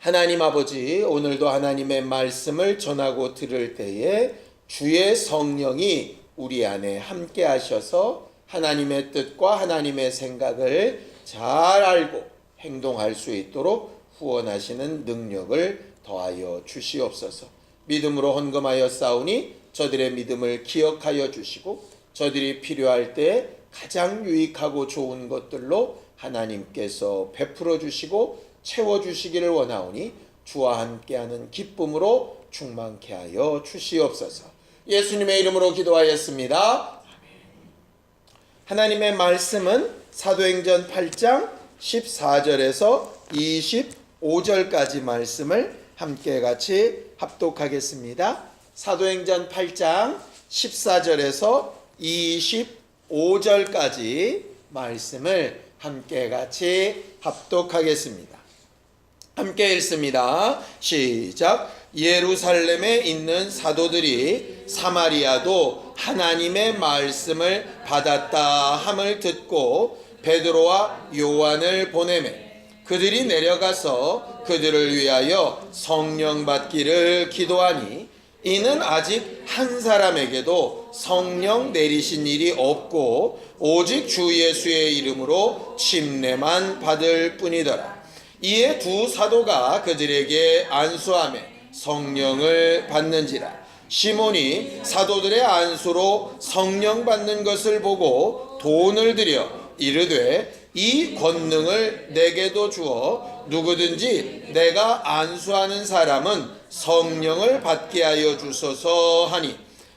하나님 아버지, 오늘도 하나님의 말씀을 전하고 들을 때에 주의 성령이 우리 안에 함께 하셔서 하나님의 뜻과 하나님의 생각을 잘 알고 행동할 수 있도록 후원하시는 능력을 더하여 주시옵소서. 믿음으로 헌금하여 싸우니 저들의 믿음을 기억하여 주시고 저들이 필요할 때 가장 유익하고 좋은 것들로 하나님께서 베풀어 주시고 채워주시기를 원하오니 주와 함께하는 기쁨으로 충만케 하여 주시옵소서. 예수님의 이름으로 기도하였습니다. 하나님의 말씀은 사도행전 8장 14절에서 25절까지 말씀을 함께 같이 합독하겠습니다. 사도행전 8장 14절에서 25절까지 말씀을 함께 같이 합독하겠습니다. 함께 읽습니다. 시작. 예루살렘에 있는 사도들이 사마리아도 하나님의 말씀을 받았다 함을 듣고 베드로와 요한을 보내매 그들이 내려가서 그들을 위하여 성령 받기를 기도하니 이는 아직 한 사람에게도 성령 내리신 일이 없고 오직 주 예수의 이름으로 침례만 받을 뿐이더라. 이에 두 사도가 그들에게 안수하며 성령을 받는지라. 시몬이 사도들의 안수로 성령 받는 것을 보고 돈을 들여 이르되 이 권능을 내게도 주어 누구든지 내가 안수하는 사람은 성령을 받게 하여 주소서 하니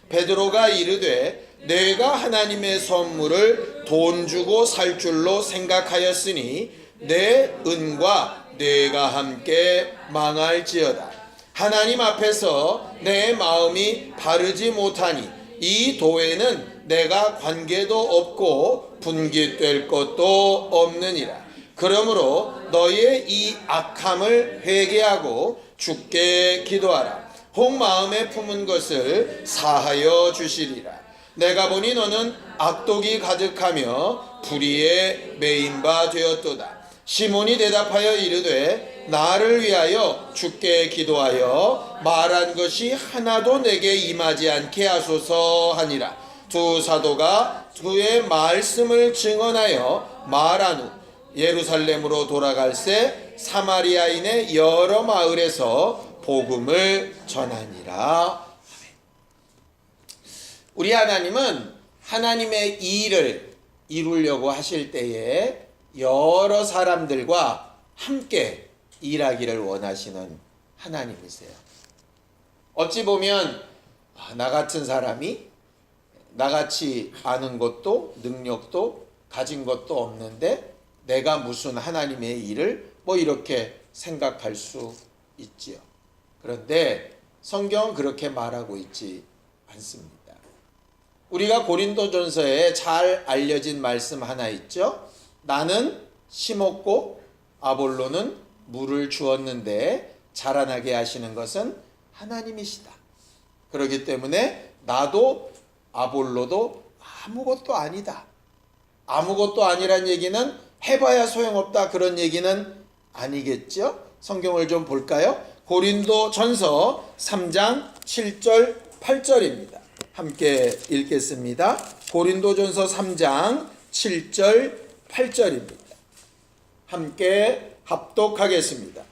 베드로가 이르되 내가 하나님의 선물을 돈 주고 살 줄로 생각하였으니 내 은과 뇌가 함께 망할지어다. 하나님 앞에서 내 마음이 바르지 못하니 이 도에는 내가 관계도 없고 분깃될 것도 없느니라. 그러므로 너희의 이 악함을 회개하고 주께 기도하라. 혹 마음에 품은 것을 사하여 주시리라. 내가 보니 너는 악독이 가득하며 불의에 매인 바 되었도다. 시몬이 대답하여 이르되 나를 위하여 주께 기도하여 말한 것이 하나도 내게 임하지 않게 하소서 하니라. 두 사도가 그의 말씀을 증언하여 말한 후 예루살렘으로 돌아갈새 사마리아인의 여러 마을에서 복음을 전하니라. 우리 하나님은 하나님의 일을 이루려고 하실 때에 여러 사람들과 함께 일하기를 원하시는 하나님이세요. 어찌 보면 나 같은 사람이 나같이 아는 것도 능력도 가진 것도 없는데 내가 무슨 하나님의 일을 이렇게 생각할 수 있지요. 그런데 성경은 그렇게 말하고 있지 않습니다. 우리가 고린도전서에 잘 알려진 말씀 하나 있죠. 나는 심었고 아볼로는 물을 주었는데 자라나게 하시는 것은 하나님이시다. 그렇기 때문에 나도 아볼로도 아무것도 아니다. 아무것도 아니란 얘기는 해봐야 소용없다 그런 얘기는 아니겠죠? 성경을 좀 볼까요? 고린도전서 3장 7절 8절입니다. 함께 읽겠습니다. 고린도전서 3장 7절 8절입니다. 함께 합독하겠습니다.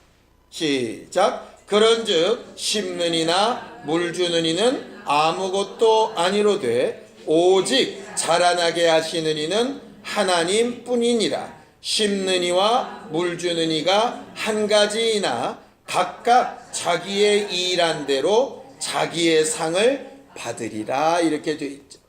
시작. 그런즉 심는 이나 물 주는 이는 아무것도 아니로되 오직 자라나게 하시는 이는 하나님 뿐이니라. 심는 이와 물 주는 이가 한 가지이나 각각 자기의 일한 대로 자기의 상을 받으리라. 이렇게 되어 있죠.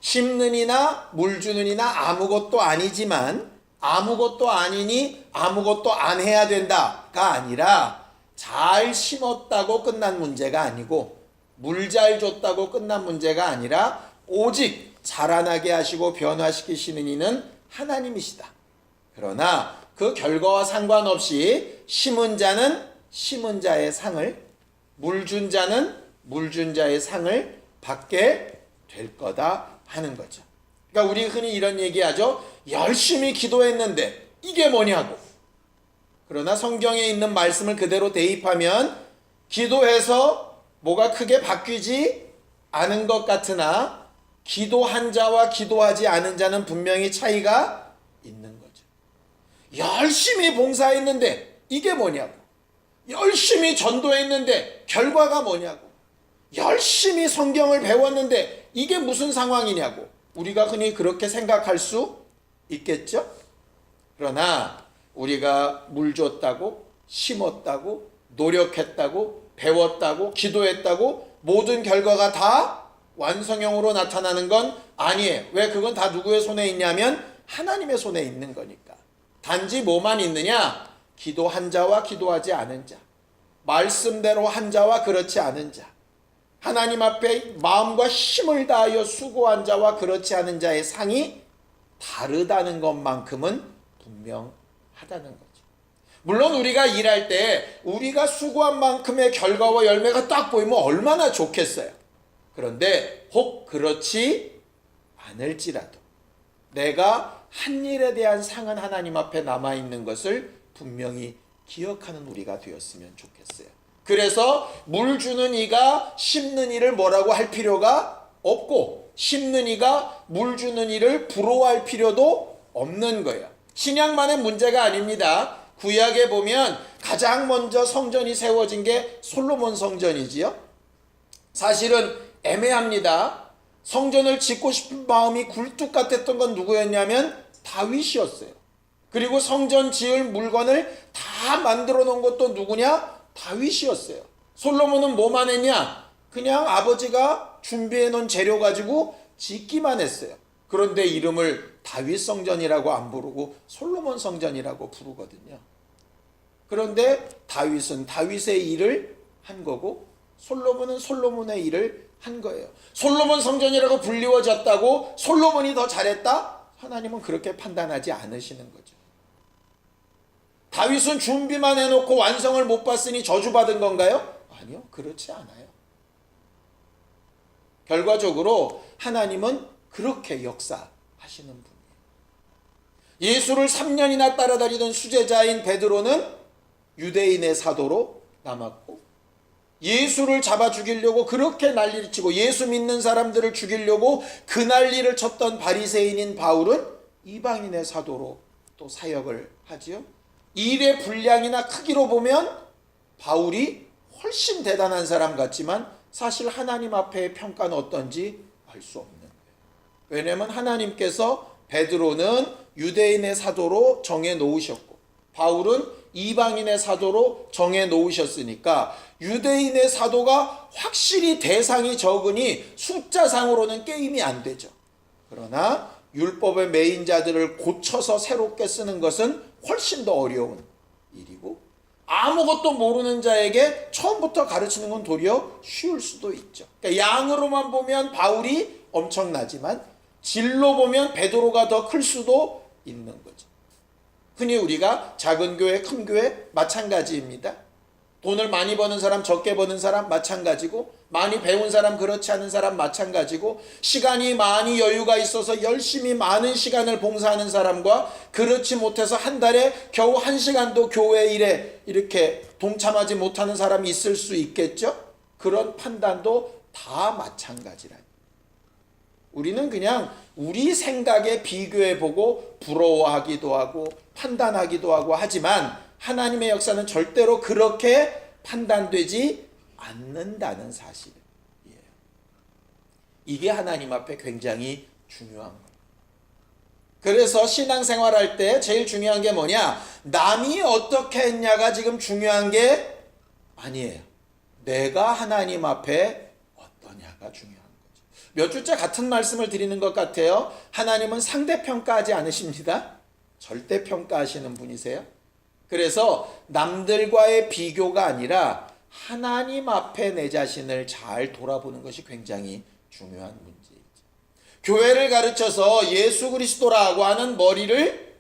심는 이나 물 주는 이나 아무것도 아니지만 아무것도 아니니 아무것도 안 해야 된다가 아니라 잘 심었다고 끝난 문제가 아니고 물 잘 줬다고 끝난 문제가 아니라 오직 자라나게 하시고 변화시키시는 이는 하나님이시다. 그러나 그 결과와 상관없이 심은 자는 심은 자의 상을, 물 준 자는 물 준 자의 상을 받게 될 거다 하는 거죠. 그러니까 우리 흔히 이런 얘기하죠. 열심히 기도했는데 이게 뭐냐고. 그러나 성경에 있는 말씀을 그대로 대입하면 기도해서 뭐가 크게 바뀌지 않은 것 같으나 기도한 자와 기도하지 않은 자는 분명히 차이가 있는 거죠. 열심히 봉사했는데 이게 뭐냐고. 열심히 전도했는데 결과가 뭐냐고. 열심히 성경을 배웠는데 이게 무슨 상황이냐고. 우리가 흔히 그렇게 생각할 수 있겠죠? 그러나 우리가 물 줬다고, 심었다고, 노력했다고, 배웠다고, 기도했다고 모든 결과가 다 완성형으로 나타나는 건 아니에요. 왜? 그건 다 누구의 손에 있냐면 하나님의 손에 있는 거니까. 단지 뭐만 있느냐? 기도한 자와 기도하지 않은 자, 말씀대로 한 자와 그렇지 않은 자, 하나님 앞에 마음과 힘을 다하여 수고한 자와 그렇지 않은 자의 상이 다르다는 것만큼은 분명하다는 거죠. 물론 우리가 일할 때 우리가 수고한 만큼의 결과와 열매가 딱 보이면 얼마나 좋겠어요. 그런데 혹 그렇지 않을지라도 내가 한 일에 대한 상은 하나님 앞에 남아있는 것을 분명히 기억하는 우리가 되었으면 좋겠어요. 그래서 물 주는 이가 심는 이를 뭐라고 할 필요가 없고 심는 이가 물 주는 이를 부러워할 필요도 없는 거예요. 신약만의 문제가 아닙니다. 구약에 보면 가장 먼저 성전이 세워진 게 솔로몬 성전이지요. 사실은 애매합니다. 성전을 짓고 싶은 마음이 굴뚝 같았던 건 누구였냐면 다윗이었어요. 그리고 성전 지을 물건을 다 만들어 놓은 것도 누구냐? 다윗이었어요. 솔로몬은 뭐만 했냐? 그냥 아버지가 준비해 놓은 재료 가지고 짓기만 했어요. 그런데 이름을 다윗 성전이라고 안 부르고 솔로몬 성전이라고 부르거든요. 그런데 다윗은 다윗의 일을 한 거고 솔로몬은 솔로몬의 일을 한 거예요. 솔로몬 성전이라고 불리워졌다고 솔로몬이 더 잘했다? 하나님은 그렇게 판단하지 않으시는 거죠. 다윗은 준비만 해놓고 완성을 못 봤으니 저주받은 건가요? 아니요, 그렇지 않아요. 결과적으로 하나님은 그렇게 역사하시는 분이에요. 예수를 3년이나 따라다니던 수제자인 베드로는 유대인의 사도로 남았고 예수를 잡아 죽이려고 그렇게 난리를 치고 예수 믿는 사람들을 죽이려고 그 난리를 쳤던 바리새인인 바울은 이방인의 사도로 또 사역을 하지요. 일의 분량이나 크기로 보면 바울이 훨씬 대단한 사람 같지만 사실 하나님 앞에의 평가는 어떤지 알 수 없는 거예요. 왜냐하면 하나님께서 베드로는 유대인의 사도로 정해 놓으셨고 바울은 이방인의 사도로 정해 놓으셨으니까 유대인의 사도가 확실히 대상이 적으니 숫자상으로는 게임이 안 되죠. 그러나 율법의 매인자들을 고쳐서 새롭게 쓰는 것은 훨씬 더 어려운 일이고 아무것도 모르는 자에게 처음부터 가르치는 건 도리어 쉬울 수도 있죠. 그러니까 양으로만 보면 바울이 엄청나지만 질로 보면 베드로가 더 클 수도 있는 거죠. 흔히 우리가 작은 교회, 큰 교회 마찬가지입니다. 돈을 많이 버는 사람, 적게 버는 사람 마찬가지고 많이 배운 사람, 그렇지 않은 사람 마찬가지고 시간이 많이 여유가 있어서 열심히 많은 시간을 봉사하는 사람과 그렇지 못해서 한 달에 겨우 1시간도 교회 일에 이렇게 동참하지 못하는 사람이 있을 수 있겠죠? 그런 판단도 다 마찬가지라니. 우리는 그냥 우리 생각에 비교해보고 부러워하기도 하고 판단하기도 하고 하지만 하나님의 역사는 절대로 그렇게 판단되지 않는다는 사실이에요. 이게 하나님 앞에 굉장히 중요한 거예요. 그래서 신앙생활할 때 제일 중요한 게 뭐냐? 남이 어떻게 했냐가 지금 중요한 게 아니에요. 내가 하나님 앞에 어떠냐가 중요한 거죠. 몇 주째 같은 말씀을 드리는 것 같아요. 하나님은 상대평가하지 않으십니다. 절대평가하시는 분이세요. 그래서 남들과의 비교가 아니라 하나님 앞에 내 자신을 잘 돌아보는 것이 굉장히 중요한 문제이죠. 교회를 가르쳐서 예수 그리스도라고 하는 머리를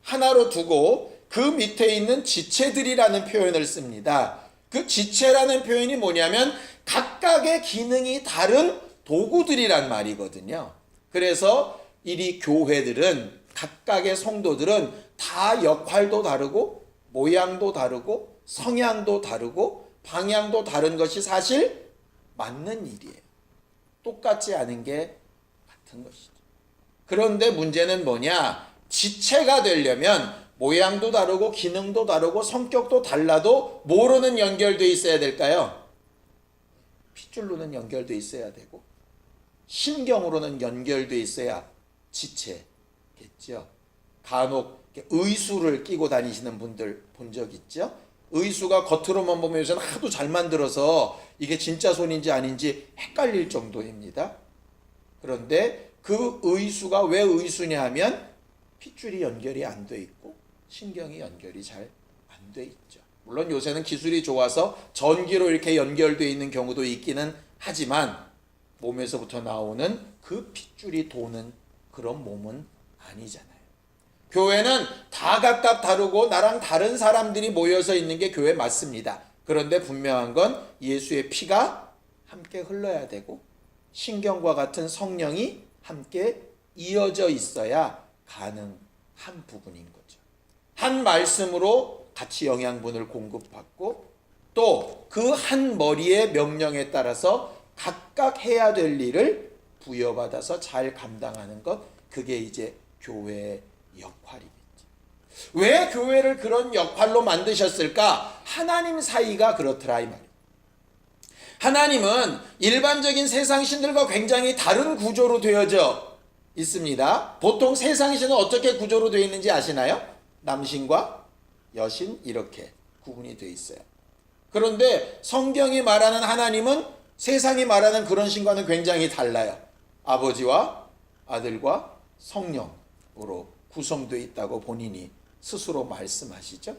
하나로 두고 그 밑에 있는 지체들이라는 표현을 씁니다. 그 지체라는 표현이 뭐냐면 각각의 기능이 다른 도구들이란 말이거든요. 그래서 이 교회들은 각각의 성도들은 다 역할도 다르고 모양도 다르고 성향도 다르고 방향도 다른 것이 사실 맞는 일이에요. 똑같지 않은 게 같은 것이죠. 그런데 문제는 뭐냐? 지체가 되려면 모양도 다르고 기능도 다르고 성격도 달라도 뭐로는 연결되어 있어야 될까요? 핏줄로는 연결되어 있어야 되고 신경으로는 연결되어 있어야 지체겠죠. 간혹 의수를 끼고 다니시는 분들 본 적 있죠? 의수가 겉으로만 보면 요새는 하도 잘 만들어서 이게 진짜 손인지 아닌지 헷갈릴 정도입니다. 그런데 그 의수가 왜 의수냐 하면 핏줄이 연결이 안 돼 있고 신경이 연결이 잘 안 돼 있죠. 물론 요새는 기술이 좋아서 전기로 이렇게 연결되어 있는 경우도 있기는 하지만 몸에서부터 나오는 그 핏줄이 도는 그런 몸은 아니잖아요. 교회는 다 각각 다르고 나랑 다른 사람들이 모여서 있는 게 교회 맞습니다. 그런데 분명한 건 예수의 피가 함께 흘러야 되고 신경과 같은 성령이 함께 이어져 있어야 가능한 부분인 거죠. 한 말씀으로 같이 영양분을 공급받고 또 그 한 머리의 명령에 따라서 각각 해야 될 일을 부여받아서 잘 감당하는 것, 그게 이제 교회의 역할이겠죠. 왜 교회를 그런 역할로 만드셨을까? 하나님 사이가 그렇더라 이 말이에요. 하나님은 일반적인 세상 신들과 굉장히 다른 구조로 되어져 있습니다. 보통 세상 신은 어떻게 구조로 되어 있는지 아시나요? 남신과 여신 이렇게 구분이 되어 있어요. 그런데 성경이 말하는 하나님은 세상이 말하는 그런 신과는 굉장히 달라요. 아버지와 아들과 성령으로 구성되어 있다고 본인이 스스로 말씀하시죠.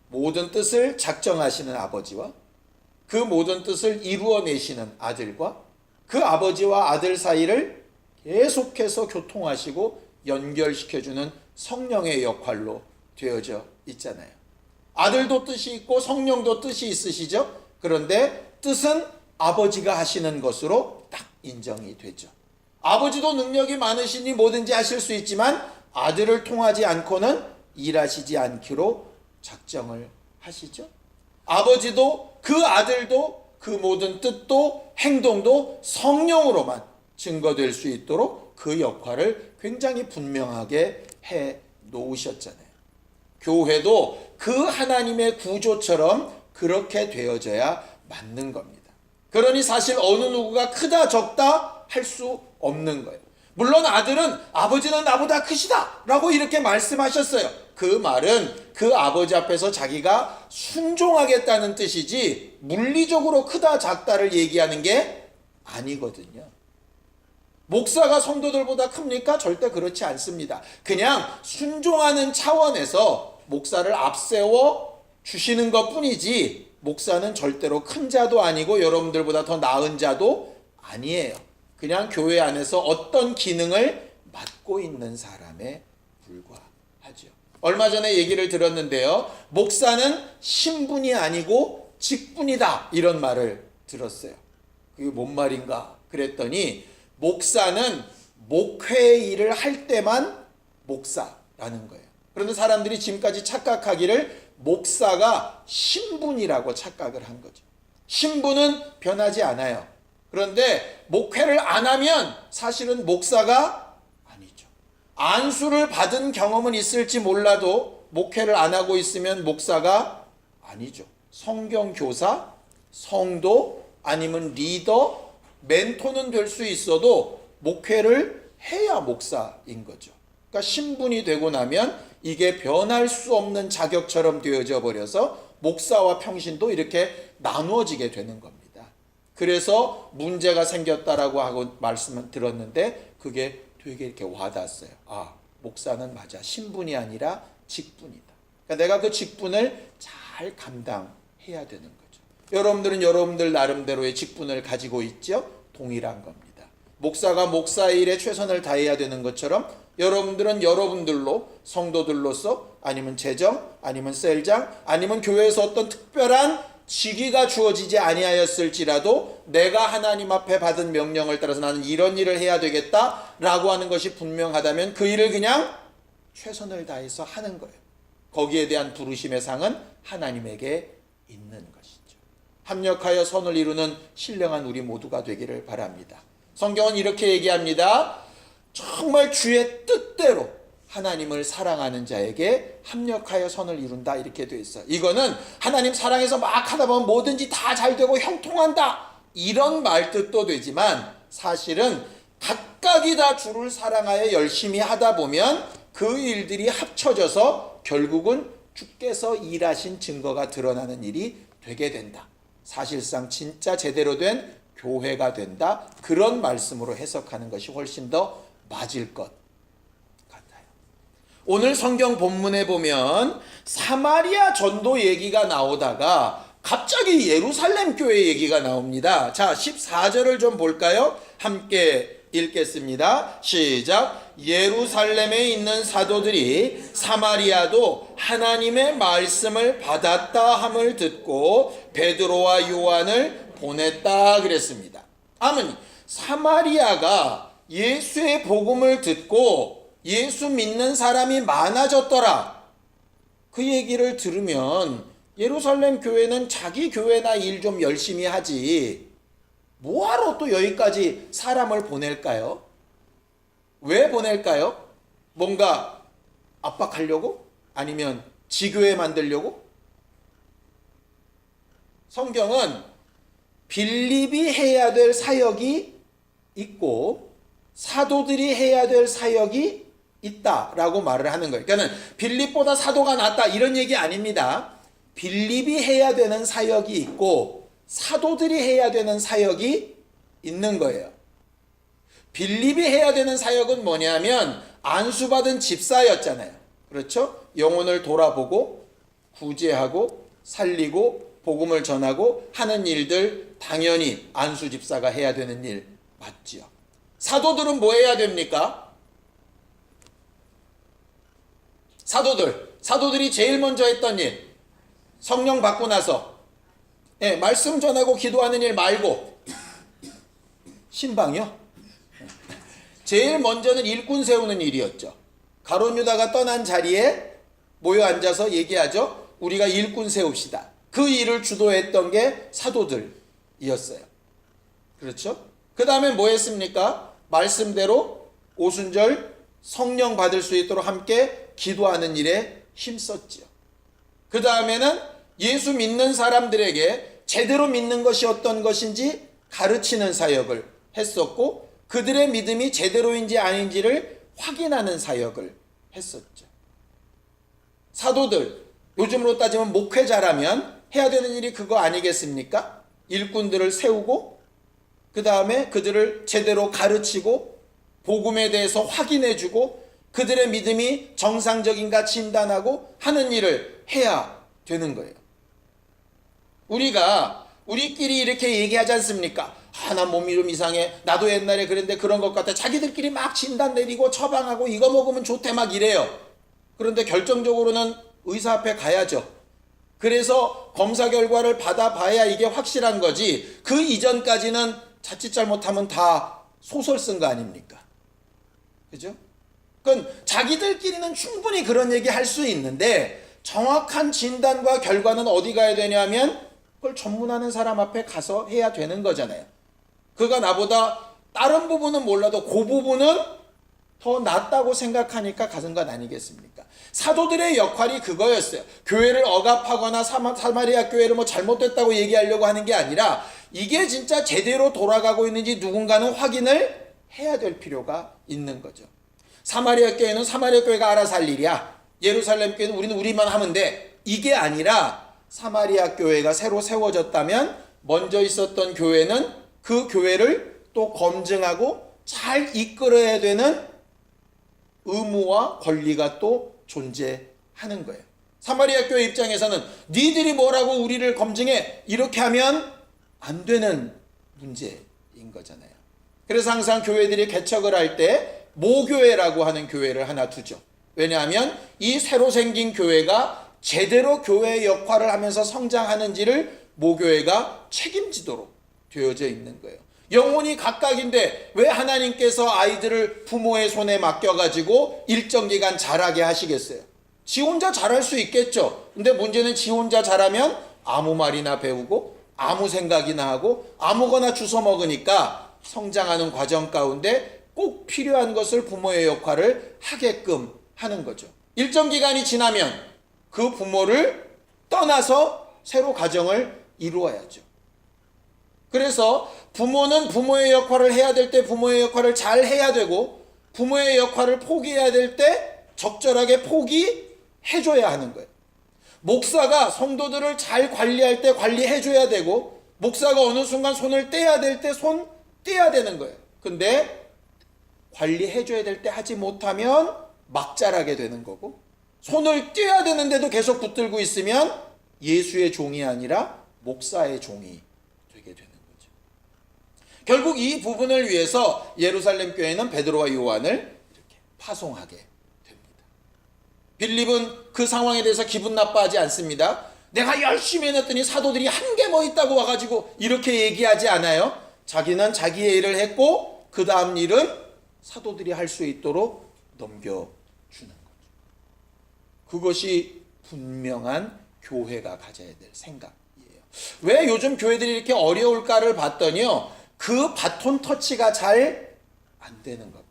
모든 뜻을 작정하시는 아버지와 그 모든 뜻을 이루어내시는 아들과 그 아버지와 아들 사이를 계속해서 교통하시고 연결시켜주는 성령의 역할로 되어져 있잖아요. 아들도 뜻이 있고 성령도 뜻이 있으시죠. 그런데 뜻은 아버지가 하시는 것으로 딱 인정이 되죠. 아버지도 능력이 많으시니 뭐든지 하실 수 있지만 아들을 통하지 않고는 일하시지 않기로 작정을 하시죠. 아버지도 그 아들도 그 모든 뜻도 행동도 성령으로만 증거될 수 있도록 그 역할을 굉장히 분명하게 해 놓으셨잖아요. 교회도 그 하나님의 구조처럼 그렇게 되어져야 맞는 겁니다. 그러니 사실 어느 누구가 크다 적다 할 수 없는 거예요. 물론 아들은 아버지는 나보다 크시다 라고 이렇게 말씀하셨어요. 그 말은 그 아버지 앞에서 자기가 순종하겠다는 뜻이지 물리적으로 크다 작다를 얘기하는 게 아니거든요. 목사가 성도들보다 큽니까? 절대 그렇지 않습니다. 그냥 순종하는 차원에서 목사를 앞세워 주시는 것 뿐이지 목사는 절대로 큰 자도 아니고 여러분들보다 더 나은 자도 아니에요. 그냥 교회 안에서 어떤 기능을 맡고 있는 사람에 불과하죠. 얼마 전에 얘기를 들었는데요. 목사는 신분이 아니고 직분이다 이런 말을 들었어요. 그게 뭔 말인가 그랬더니 목사는 목회의 일을 할 때만 목사라는 거예요. 그런데 사람들이 지금까지 착각하기를 목사가 신분이라고 착각을 한 거죠. 신분은 변하지 않아요. 그런데 목회를 안 하면 사실은 목사가 아니죠. 안수를 받은 경험은 있을지 몰라도 목회를 안 하고 있으면 목사가 아니죠. 성경교사, 성도, 아니면 리더, 멘토는 될 수 있어도 목회를 해야 목사인 거죠. 그러니까 신분이 되고 나면 이게 변할 수 없는 자격처럼 되어져 버려서 목사와 평신도 이렇게 나누어지게 되는 겁니다. 그래서 문제가 생겼다라고 하고 말씀을 들었는데 그게 되게 이렇게 와닿았어요. 아, 목사는 맞아. 신분이 아니라 직분이다. 그러니까 내가 그 직분을 잘 감당해야 되는 거죠. 여러분들은 여러분들 나름대로의 직분을 가지고 있죠? 동일한 겁니다. 목사가 목사의 일에 최선을 다해야 되는 것처럼 여러분들은 여러분들로 성도들로서 아니면 재정, 아니면 셀장, 아니면 교회에서 어떤 특별한 직위가 주어지지 아니하였을지라도 내가 하나님 앞에 받은 명령을 따라서 나는 이런 일을 해야 되겠다라고 하는 것이 분명하다면 그 일을 그냥 최선을 다해서 하는 거예요. 거기에 대한 부르심의 상은 하나님에게 있는 것이죠. 합력하여 선을 이루는 신령한 우리 모두가 되기를 바랍니다. 성경은 이렇게 얘기합니다. 정말 주의 뜻대로 하나님을 사랑하는 자에게 합력하여 선을 이룬다, 이렇게 되어 있어요. 이거는 하나님 사랑해서 막 하다 보면 뭐든지 다 잘 되고 형통한다, 이런 말뜻도 되지만, 사실은 각각이 다 주를 사랑하여 열심히 하다 보면 그 일들이 합쳐져서 결국은 주께서 일하신 증거가 드러나는 일이 되게 된다. 사실상 진짜 제대로 된 교회가 된다. 그런 말씀으로 해석하는 것이 훨씬 더 맞을 것 같아요. 오늘 성경 본문에 보면 사마리아 전도 얘기가 나오다가 갑자기 예루살렘 교회 얘기가 나옵니다. 자, 14절을 좀 볼까요? 함께 읽겠습니다. 시작. 예루살렘에 있는 사도들이 사마리아도 하나님의 말씀을 받았다 함을 듣고 베드로와 요한을 보냈다 그랬습니다. 아멘. 사마리아가 예수의 복음을 듣고 예수 믿는 사람이 많아졌더라, 그 얘기를 들으면 예루살렘 교회는 자기 교회나 일 좀 열심히 하지 뭐하러 또 여기까지 사람을 보낼까요? 왜 보낼까요? 뭔가 압박하려고? 아니면 지교회 만들려고? 성경은 빌립이 해야 될 사역이 있고 사도들이 해야 될 사역이 있다라고 말을 하는 거예요. 그러니까 빌립보다 사도가 낫다, 이런 얘기 아닙니다. 빌립이 해야 되는 사역이 있고 사도들이 해야 되는 사역이 있는 거예요. 빌립이 해야 되는 사역은 뭐냐면 안수받은 집사였잖아요. 그렇죠? 영혼을 돌아보고 구제하고 살리고 복음을 전하고 하는 일들, 당연히 안수 집사가 해야 되는 일 맞지요. 사도들은 뭐 해야 됩니까? 사도들이 제일 먼저 했던 일, 성령 받고 나서 말씀 전하고 기도하는 일 말고 신방이요? 제일 먼저는 일꾼 세우는 일이었죠. 가룟 유다가 떠난 자리에 모여 앉아서 얘기하죠. 우리가 일꾼 세웁시다. 그 일을 주도했던 게 사도들이었어요. 그렇죠? 그 다음에 뭐 했습니까? 말씀대로 오순절 성령 받을 수 있도록 함께 기도하는 일에 힘썼지요. 그 다음에는 예수 믿는 사람들에게 제대로 믿는 것이 어떤 것인지 가르치는 사역을 했었고, 그들의 믿음이 제대로인지 아닌지를 확인하는 사역을 했었죠. 사도들, 요즘으로 따지면 목회자라면 해야 되는 일이 그거 아니겠습니까? 일꾼들을 세우고 그 다음에 그들을 제대로 가르치고 복음에 대해서 확인해주고 그들의 믿음이 정상적인가 진단하고 하는 일을 해야 되는 거예요. 우리끼리 이렇게 얘기하지 않습니까? 나 몸이 좀 이상해, 나도 옛날에 그랬는데 그런 것 같아. 자기들끼리 막 진단 내리고 처방하고 이거 먹으면 좋대 막 이래요. 그런데 결정적으로는 의사 앞에 가야죠. 그래서 검사 결과를 받아봐야 이게 확실한 거지, 그 이전까지는 자칫 잘못하면 다 소설 쓴 거 아닙니까? 그죠? 그건 자기들끼리는 충분히 그런 얘기 할 수 있는데 정확한 진단과 결과는 어디 가야 되냐면 그걸 전문하는 사람 앞에 가서 해야 되는 거잖아요. 그가 나보다 다른 부분은 몰라도 그 부분은 더 낫다고 생각하니까 가는 것 아니겠습니까? 사도들의 역할이 그거였어요. 교회를 억압하거나 사마리아 교회를 뭐 잘못됐다고 얘기하려고 하는 게 아니라 이게 진짜 제대로 돌아가고 있는지 누군가는 확인을 해야 될 필요가 있는 거죠. 사마리아 교회는 사마리아 교회가 알아서 할 일이야. 예루살렘 교회는 우리는 우리만 하면 돼. 이게 아니라 사마리아 교회가 새로 세워졌다면 먼저 있었던 교회는 그 교회를 또 검증하고 잘 이끌어야 되는 의무와 권리가 또 존재하는 거예요. 사마리아 교회 입장에서는 니들이 뭐라고 우리를 검증해, 이렇게 하면 안 되는 문제인 거잖아요. 그래서 항상 교회들이 개척을 할 때 모교회라고 하는 교회를 하나 두죠. 왜냐하면 이 새로 생긴 교회가 제대로 교회의 역할을 하면서 성장하는지를 모교회가 책임지도록 되어져 있는 거예요. 영혼이 각각인데 왜 하나님께서 아이들을 부모의 손에 맡겨가지고 일정 기간 자라게 하시겠어요? 지 혼자 잘할 수 있겠죠. 근데 문제는 지 혼자 잘하면 아무 말이나 배우고 아무 생각이나 하고 아무거나 주워 먹으니까 성장하는 과정 가운데 꼭 필요한 것을 부모의 역할을 하게끔 하는 거죠. 일정 기간이 지나면 그 부모를 떠나서 새로 가정을 이루어야죠. 그래서 부모는 부모의 역할을 해야 될 때 부모의 역할을 잘 해야 되고, 부모의 역할을 포기해야 될 때 적절하게 포기해줘야 하는 거예요. 목사가 성도들을 잘 관리할 때 관리해줘야 되고, 목사가 어느 순간 손을 떼야 될 때 손 떼야 되는 거예요. 근데 관리해줘야 될 때 하지 못하면 막 자라게 되는 거고, 손을 떼야 되는데도 계속 붙들고 있으면 예수의 종이 아니라 목사의 종이 되게 되는 거죠. 결국 이 부분을 위해서 예루살렘 교회는 베드로와 요한을 이렇게 파송하게 됩니다. 빌립은 그 상황에 대해서 기분 나빠하지 않습니다. 내가 열심히 해냈더니 사도들이 한 개 뭐 있다고 와가지고 이렇게 얘기하지 않아요. 자기는 자기의 일을 했고 그 다음 일은 사도들이 할 수 있도록 넘겨주는 거죠. 그것이 분명한 교회가 가져야 될 생각이에요. 왜 요즘 교회들이 이렇게 어려울까를 봤더니요, 그 바톤 터치가 잘 안 되는 것 같아요.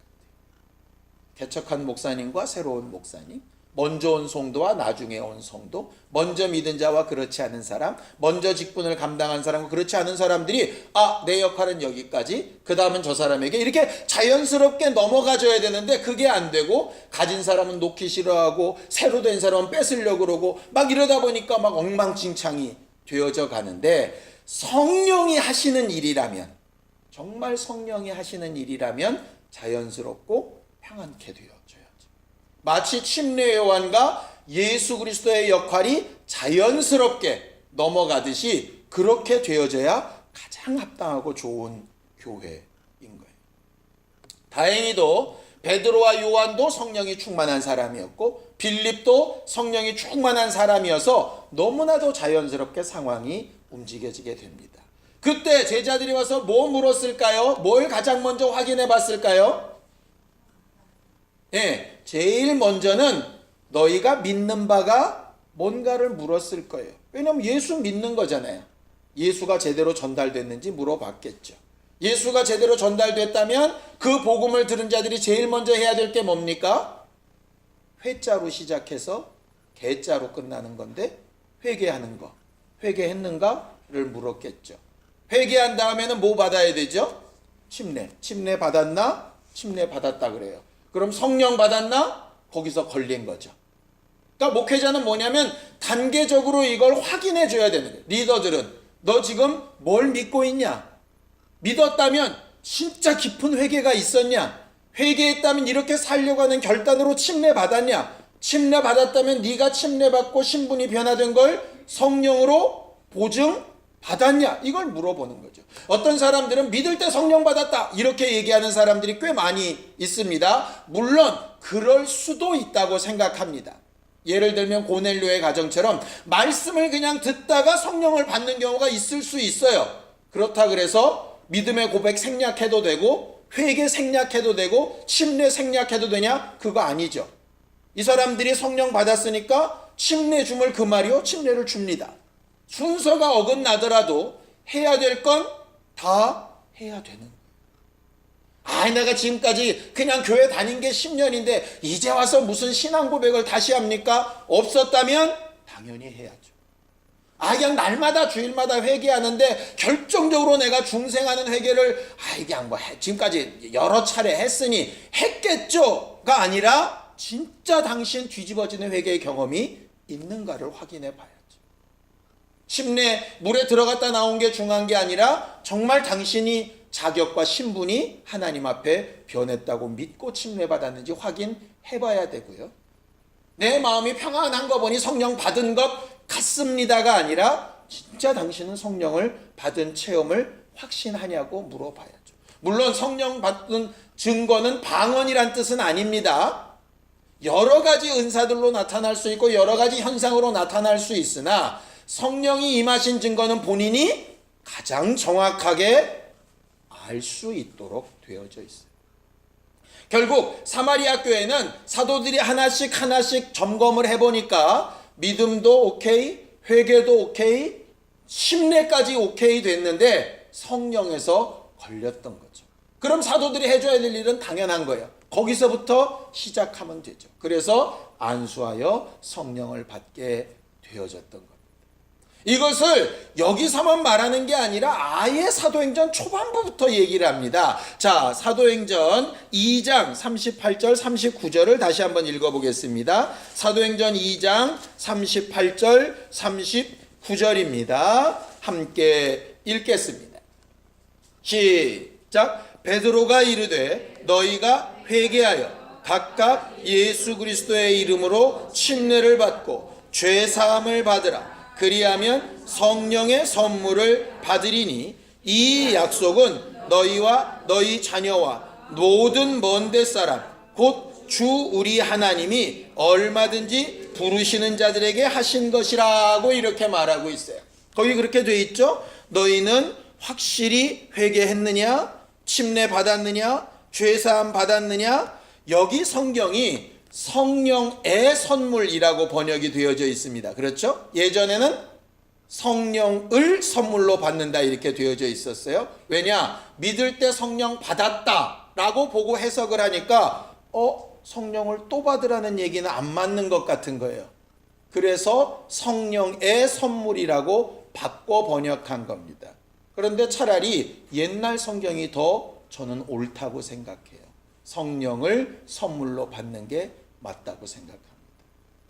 개척한 목사님과 새로운 목사님, 먼저 온 성도와 나중에 온 성도, 먼저 믿은 자와 그렇지 않은 사람, 먼저 직분을 감당한 사람과 그렇지 않은 사람들이 내 역할은 여기까지, 그 다음은 저 사람에게, 이렇게 자연스럽게 넘어가줘야 되는데 그게 안 되고, 가진 사람은 놓기 싫어하고 새로 된 사람은 뺏으려고 그러고 막 이러다 보니까 막 엉망진창이 되어져 가는데, 성령이 하시는 일이라면, 정말 성령이 하시는 일이라면 자연스럽고 평안케 되어져야죠. 마치 침례 요한과 예수 그리스도의 역할이 자연스럽게 넘어가듯이 그렇게 되어져야 가장 합당하고 좋은 교회인 거예요. 다행히도 베드로와 요한도 성령이 충만한 사람이었고, 빌립도 성령이 충만한 사람이어서 너무나도 자연스럽게 상황이 움직여지게 됩니다. 그때 제자들이 와서 뭐 물었을까요? 뭘 가장 먼저 확인해 봤을까요? 제일 먼저는 너희가 믿는 바가 뭔가를 물었을 거예요. 왜냐하면 예수 믿는 거잖아요. 예수가 제대로 전달됐는지 물어봤겠죠. 예수가 제대로 전달됐다면 그 복음을 들은 자들이 제일 먼저 해야 될 게 뭡니까? 회자로 시작해서 개자로 끝나는 건데, 회개하는 거, 회개했는가를 물었겠죠. 회개한 다음에는 뭐 받아야 되죠? 침례 받았나? 침례 받았다 그래요. 그럼 성령 받았나? 거기서 걸린 거죠. 그러니까 목회자는 뭐냐면 단계적으로 이걸 확인해 줘야 되는 거예요. 리더들은 너 지금 뭘 믿고 있냐? 믿었다면 진짜 깊은 회개가 있었냐? 회개했다면 이렇게 살려고 하는 결단으로 침례 받았냐? 침례 받았다면 네가 침례 받고 신분이 변화된 걸 성령으로 보증 받았냐? 이걸 물어보는 거죠. 어떤 사람들은 믿을 때 성령 받았다 이렇게 얘기하는 사람들이 꽤 많이 있습니다. 물론 그럴 수도 있다고 생각합니다. 예를 들면 고넬료의 가정처럼 말씀을 그냥 듣다가 성령을 받는 경우가 있을 수 있어요. 그렇다 그래서 믿음의 고백 생략해도 되고 회개 생략해도 되고 침례 생략해도 되냐? 그거 아니죠. 이 사람들이 성령 받았으니까 침례 줌을 그 말이요, 침례를 줍니다. 순서가 어긋나더라도 해야 될 건 다 해야 되는 거예요. 내가 지금까지 그냥 교회 다닌 게 10년인데 이제 와서 무슨 신앙 고백을 다시 합니까? 없었다면 당연히 해야죠. 그냥 날마다 주일마다 회개하는데 결정적으로 내가 중생하는 회개를 그냥 지금까지 여러 차례 했으니 했겠죠가 아니라 진짜 당신 뒤집어지는 회개의 경험이 있는가를 확인해 봐야죠. 침례 물에 들어갔다 나온 게 중요한 게 아니라 정말 당신이 자격과 신분이 하나님 앞에 변했다고 믿고 침례 받았는지 확인해 봐야 되고요. 내 마음이 평안한 거 보니 성령 받은 것 같습니다가 아니라 진짜 당신은 성령을 받은 체험을 확신하냐고 물어봐야죠. 물론 성령 받은 증거는 방언이란 뜻은 아닙니다. 여러 가지 은사들로 나타날 수 있고 여러 가지 현상으로 나타날 수 있으나 성령이 임하신 증거는 본인이 가장 정확하게 알 수 있도록 되어져 있어요. 결국 사마리아 교회는 사도들이 하나씩 하나씩 점검을 해보니까 믿음도 오케이, 회개도 오케이, 심례까지 오케이 됐는데 성령에서 걸렸던 거죠. 그럼 사도들이 해줘야 될 일은 당연한 거예요. 거기서부터 시작하면 되죠. 그래서 안수하여 성령을 받게 되어졌던 겁니다. 이것을 여기서만 말하는 게 아니라 아예 사도행전 초반부부터 얘기를 합니다. 자, 사도행전 2장 38절 39절을 다시 한번 읽어보겠습니다. 사도행전 2장 38절 39절입니다. 함께 읽겠습니다. 시작. 베드로가 이르되 너희가 회개하여 각각 예수 그리스도의 이름으로 침례를 받고 죄 사함을 받으라. 그리하면 성령의 선물을 받으리니 이 약속은 너희와 너희 자녀와 모든 먼데 사람 곧 주 우리 하나님이 얼마든지 부르시는 자들에게 하신 것이라고 이렇게 말하고 있어요. 거기 그렇게 돼 있죠. 너희는 확실히 회개했느냐, 침례 받았느냐, 죄사함 받았느냐. 여기 성경이 성령의 선물이라고 번역이 되어져 있습니다. 그렇죠? 예전에는 성령을 선물로 받는다 이렇게 되어져 있었어요. 왜냐? 믿을 때 성령 받았다라고 보고 해석을 하니까 성령을 또 받으라는 얘기는 안 맞는 것 같은 거예요. 그래서 성령의 선물이라고 바꿔 번역한 겁니다. 그런데 차라리 옛날 성경이 더 저는 옳다고 생각해요. 성령을 선물로 받는 게 맞다고 생각합니다.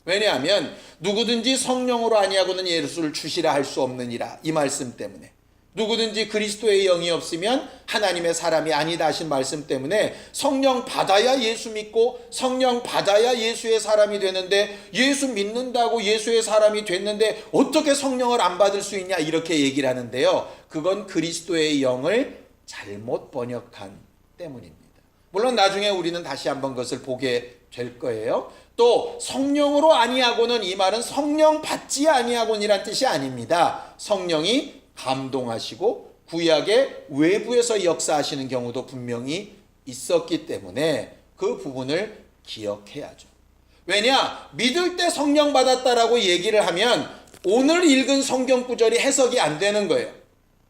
왜냐하면 누구든지 성령으로 아니하고는 예수를 주시라 할 수 없느니라 이 말씀 때문에, 누구든지 그리스도의 영이 없으면 하나님의 사람이 아니다 하신 말씀 때문에 성령 받아야 예수 믿고 성령 받아야 예수의 사람이 되는데, 예수 믿는다고 예수의 사람이 됐는데 어떻게 성령을 안 받을 수 있냐 이렇게 얘기를 하는데요. 그건 그리스도의 영을 잘못 번역한 때문입니다. 물론 나중에 우리는 다시 한번 그것을 보게 될 거예요. 또 성령으로 아니하고는, 이 말은 성령 받지 아니하고니란 뜻이 아닙니다. 성령이 감동하시고 구약의 외부에서 역사하시는 경우도 분명히 있었기 때문에 그 부분을 기억해야죠. 왜냐? 믿을 때 성령 받았다라고 얘기를 하면 오늘 읽은 성경 구절이 해석이 안 되는 거예요.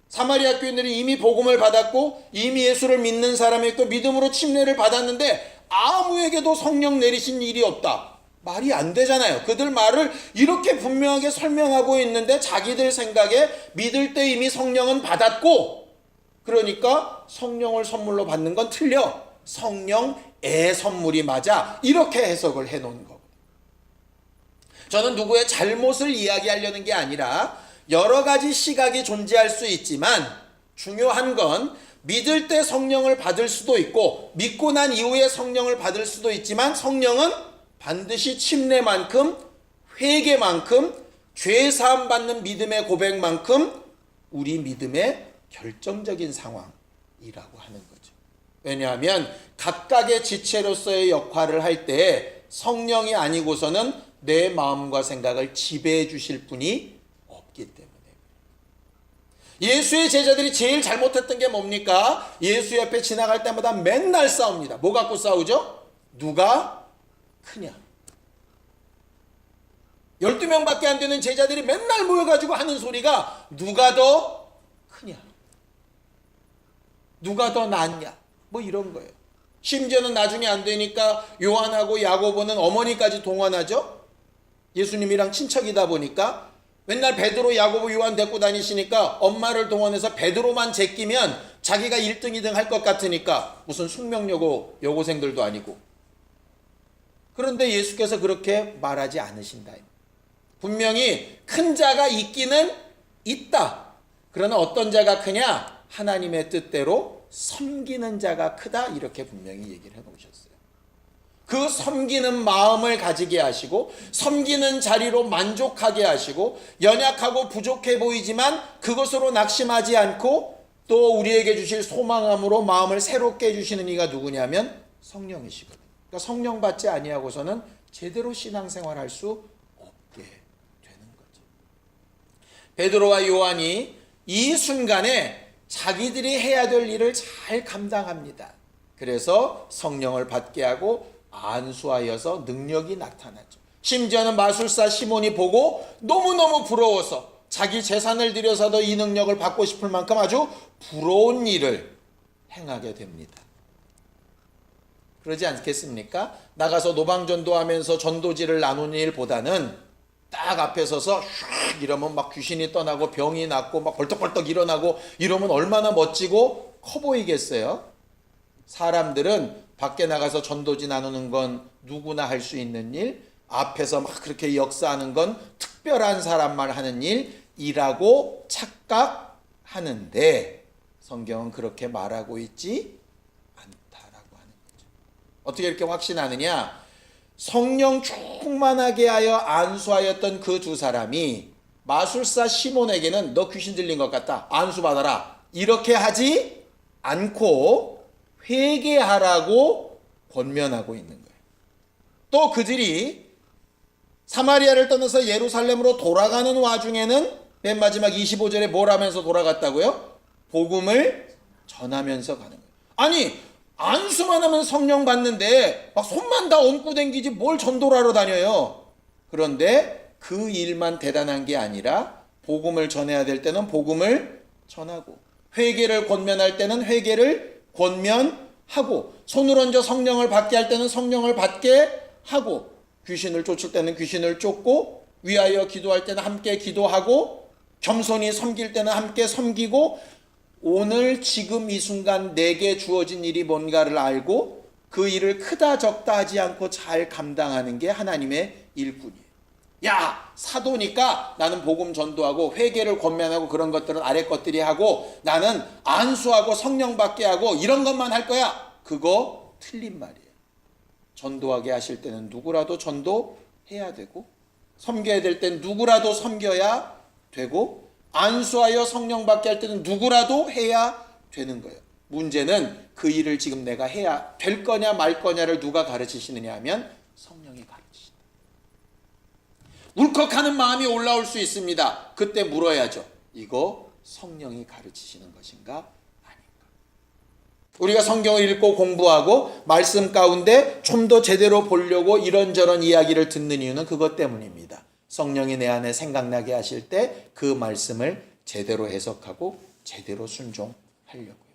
사마리아 교인들이 이미 복음을 받았고 이미 예수를 믿는 사람이 있고 믿음으로 침례를 받았는데 아무에게도 성령 내리신 일이 없다. 말이 안 되잖아요. 그들 말을 이렇게 분명하게 설명하고 있는데 자기들 생각에 믿을 때 이미 성령은 받았고, 그러니까 성령을 선물로 받는 건 틀려. 성령의 선물이 맞아. 이렇게 해석을 해놓은 거고. 저는 누구의 잘못을 이야기하려는 게 아니라 여러 가지 시각이 존재할 수 있지만 중요한 건 믿을 때 성령을 받을 수도 있고 믿고 난 이후에 성령을 받을 수도 있지만 성령은 반드시 침례만큼, 회개만큼, 죄사함 받는 믿음의 고백만큼 우리 믿음의 결정적인 상황이라고 하는 거죠. 왜냐하면 각각의 지체로서의 역할을 할 때 성령이 아니고서는 내 마음과 생각을 지배해 주실 분이 없기 때문에. 예수의 제자들이 제일 잘못했던 게 뭡니까? 예수 옆에 지나갈 때마다 맨날 싸웁니다. 뭐 갖고 싸우죠? 누가 크냐? 12명밖에 안 되는 제자들이 맨날 모여가지고 하는 소리가 누가 더 크냐? 누가 더 낫냐? 뭐 이런 거예요. 심지어는 나중에 안 되니까 요한하고 야고보는 어머니까지 동원하죠. 예수님이랑 친척이다 보니까 맨날 베드로, 야고보, 요한 데리고 다니시니까 엄마를 동원해서 베드로만 제끼면 자기가 1등, 2등 할 것 같으니까, 무슨 숙명여고 여고생들도 아니고. 그런데 예수께서 그렇게 말하지 않으신다. 분명히 큰 자가 있기는 있다. 그러나 어떤 자가 크냐? 하나님의 뜻대로 섬기는 자가 크다. 이렇게 분명히 얘기를 해놓으셨어요. 그 섬기는 마음을 가지게 하시고 섬기는 자리로 만족하게 하시고 연약하고 부족해 보이지만 그것으로 낙심하지 않고 또 우리에게 주실 소망함으로 마음을 새롭게 해주시는 이가 누구냐면 성령이시거든요. 그러니까 성령 받지 아니하고서는 제대로 신앙생활할 수 없게 되는 거죠. 베드로와 요한이 이 순간에 자기들이 해야 될 일을 잘 감당합니다. 그래서 성령을 받게 하고 안수하여서 능력이 나타나죠. 심지어는 마술사 시몬이 보고 너무너무 부러워서 자기 재산을 들여서도 이 능력을 받고 싶을 만큼 아주 부러운 일을 행하게 됩니다. 그러지 않겠습니까? 나가서 노방전도하면서 전도지를 나누는 일보다는 딱 앞에 서서 슉 이러면 막 귀신이 떠나고 병이 낫고 막 벌떡벌떡 일어나고 이러면 얼마나 멋지고 커 보이겠어요? 사람들은 밖에 나가서 전도지 나누는 건 누구나 할 수 있는 일, 앞에서 막 그렇게 역사하는 건 특별한 사람만 하는 일이라고 착각하는데 성경은 그렇게 말하고 있지 않다라고 하는 거죠. 어떻게 이렇게 확신하느냐? 성령 충만하게 하여 안수하였던 그 두 사람이 마술사 시몬에게는 너 귀신 들린 것 같다, 안수받아라, 이렇게 하지 않고 회개하라고 권면하고 있는 거예요. 또 그들이 사마리아를 떠나서 예루살렘으로 돌아가는 와중에는 맨 마지막 25절에 뭘 하면서 돌아갔다고요? 복음을 전하면서 가는 거예요. 아니, 안수만 하면 성령 받는데 막 손만 다 얹고 댕기지 뭘 전도를 하러 다녀요. 그런데 그 일만 대단한 게 아니라 복음을 전해야 될 때는 복음을 전하고, 회개를 권면할 때는 회개를 권면하고, 손을 얹어 성령을 받게 할 때는 성령을 받게 하고, 귀신을 쫓을 때는 귀신을 쫓고, 위하여 기도할 때는 함께 기도하고, 겸손히 섬길 때는 함께 섬기고, 오늘 지금 이 순간 내게 주어진 일이 뭔가를 알고 그 일을 크다 적다 하지 않고 잘 감당하는 게 하나님의 일꾼이에요. 야, 사도니까 나는 복음 전도하고 회개를 권면하고 그런 것들은 아래 것들이 하고, 나는 안수하고 성령 받게 하고 이런 것만 할 거야. 그거 틀린 말이에요. 전도하게 하실 때는 누구라도 전도해야 되고, 섬겨야 될 때는 누구라도 섬겨야 되고, 안수하여 성령 받게 할 때는 누구라도 해야 되는 거예요. 문제는 그 일을 지금 내가 해야 될 거냐 말 거냐를 누가 가르치시느냐 하면 성령이 가르치신다. 울컥하는 마음이 올라올 수 있습니다. 그때 물어야죠. 이거 성령이 가르치시는 것인가 아닌가? 우리가 성경을 읽고 공부하고 말씀 가운데 좀 더 제대로 보려고 이런저런 이야기를 듣는 이유는 그것 때문입니다. 성령이 내 안에 생각나게 하실 때 그 말씀을 제대로 해석하고 제대로 순종하려고요.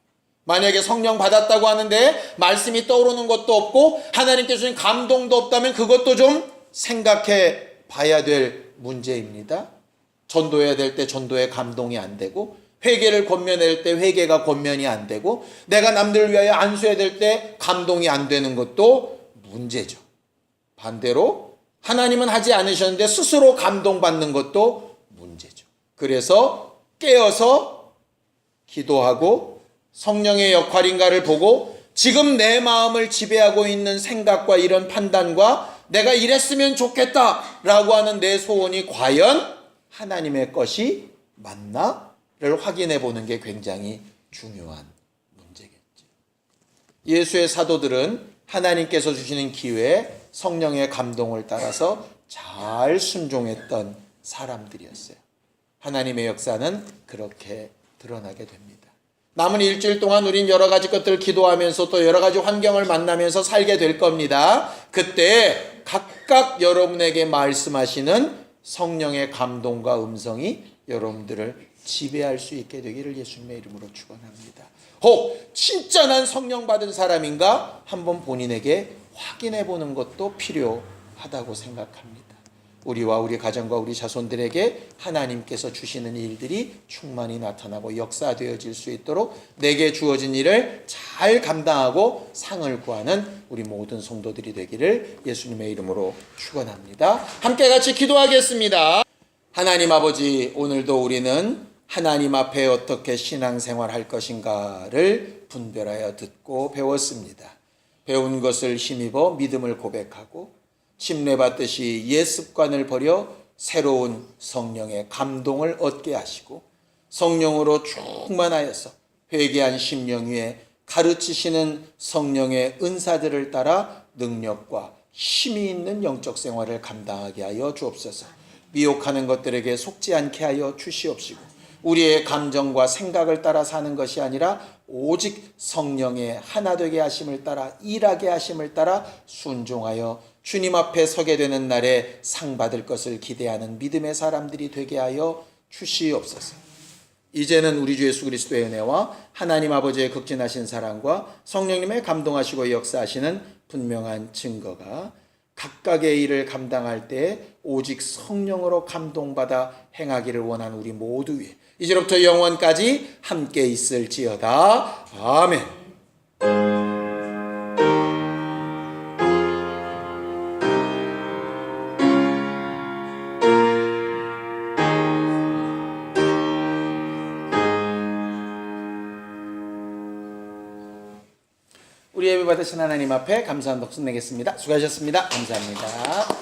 만약에 성령 받았다고 하는데 말씀이 떠오르는 것도 없고 하나님께 주신 감동도 없다면 그것도 좀 생각해 봐야 될 문제입니다. 전도해야 될 때 전도에 감동이 안 되고, 회개를 권면할 때 회개가 권면이 안 되고, 내가 남들을 위하여 안수해야 될 때 감동이 안 되는 것도 문제죠. 반대로 하나님은 하지 않으셨는데 스스로 감동받는 것도 문제죠. 그래서 깨어서 기도하고 성령의 역할인가를 보고, 지금 내 마음을 지배하고 있는 생각과 이런 판단과 내가 이랬으면 좋겠다라고 하는 내 소원이 과연 하나님의 것이 맞나를 확인해 보는 게 굉장히 중요한 문제겠죠. 예수의 사도들은 하나님께서 주시는 기회에 성령의 감동을 따라서 잘 순종했던 사람들이었어요. 하나님의 역사는 그렇게 드러나게 됩니다. 남은 일주일 동안 우린 여러 가지 것들을 기도하면서 또 여러 가지 환경을 만나면서 살게 될 겁니다. 그때 각각 여러분에게 말씀하시는 성령의 감동과 음성이 여러분들을 지배할 수 있게 되기를 예수님의 이름으로 축원합니다. 혹 진짜 난 성령 받은 사람인가 한번 본인에게 확인해 보는 것도 필요하다고 생각합니다. 우리와 우리 가정과 우리 자손들에게 하나님께서 주시는 일들이 충만히 나타나고 역사되어질 수 있도록 내게 주어진 일을 잘 감당하고 상을 구하는 우리 모든 성도들이 되기를 예수님의 이름으로 축원합니다. 함께 같이 기도하겠습니다. 하나님 아버지, 오늘도 우리는 하나님 앞에 어떻게 신앙생활할 것인가를 분별하여 듣고 배웠습니다. 배운 것을 힘입어 믿음을 고백하고 침례받듯이 옛 습관을 버려 새로운 성령의 감동을 얻게 하시고, 성령으로 충만하여서 회개한 심령 위에 가르치시는 성령의 은사들을 따라 능력과 힘이 있는 영적 생활을 감당하게 하여 주옵소서. 미혹하는 것들에게 속지 않게 하여 주시옵시고, 우리의 감정과 생각을 따라 사는 것이 아니라 오직 성령의 하나 되게 하심을 따라 일하게 하심을 따라 순종하여 주님 앞에 서게 되는 날에 상 받을 것을 기대하는 믿음의 사람들이 되게 하여 주시옵소서. 이제는 우리 주 예수 그리스도의 은혜와 하나님 아버지의 극진하신 사랑과 성령님의 감동하시고 역사하시는 분명한 증거가 각각의 일을 감당할 때 오직 성령으로 감동받아 행하기를 원하는 우리 모두 위에 이제로부터 영원까지 함께 있을지어다. 아멘. 우리 예배 받으신 하나님 앞에 감사한 박수 내겠습니다. 수고하셨습니다. 감사합니다.